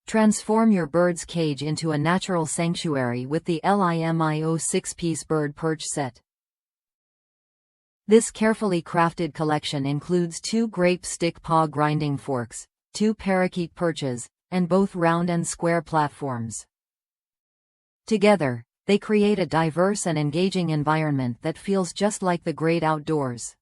Transform your bird's cage into a natural sanctuary with the LIMIO 6-piece Bird Perch Set. This carefully crafted collection includes 2 grape stick paw grinding forks, 2 parakeet perches, and both round and square platforms. Together, they create a diverse and engaging environment that feels just like the great outdoors.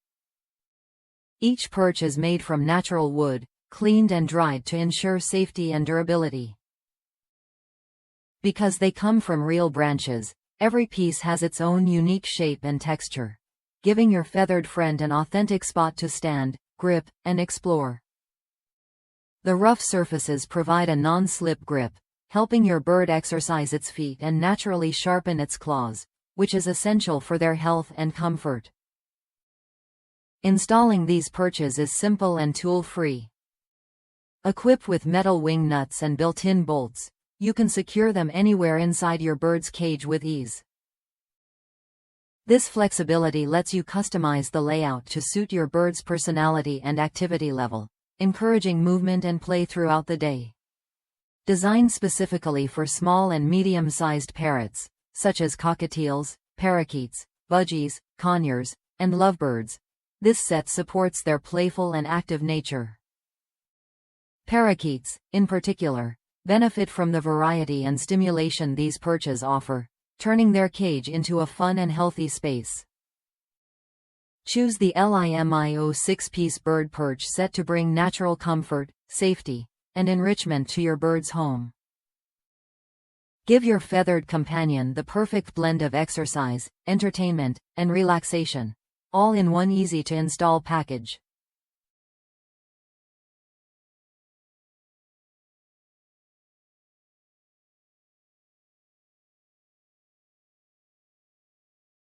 Each perch is made from natural wood, cleaned and dried to ensure safety and durability. Because they come from real branches, every piece has its own unique shape and texture, giving your feathered friend an authentic spot to stand, grip, and explore. The rough surfaces provide a non-slip grip, helping your bird exercise its feet and naturally sharpen its claws, which is essential for their health and comfort. Installing these perches is simple and tool-free. Equipped with metal wing nuts and built-in bolts, you can secure them anywhere inside your bird's cage with ease. This flexibility lets you customize the layout to suit your bird's personality and activity level, encouraging movement and play throughout the day. Designed specifically for small and medium-sized parrots, such as cockatiels, parakeets, budgies, conures, and lovebirds, this set supports their playful and active nature. Parakeets, in particular, benefit from the variety and stimulation these perches offer, turning their cage into a fun and healthy space. Choose the LIMIO 6-piece Bird Perch Set to bring natural comfort, safety, and enrichment to your bird's home. Give your feathered companion the perfect blend of exercise, entertainment, and relaxation, all in one easy-to-install package.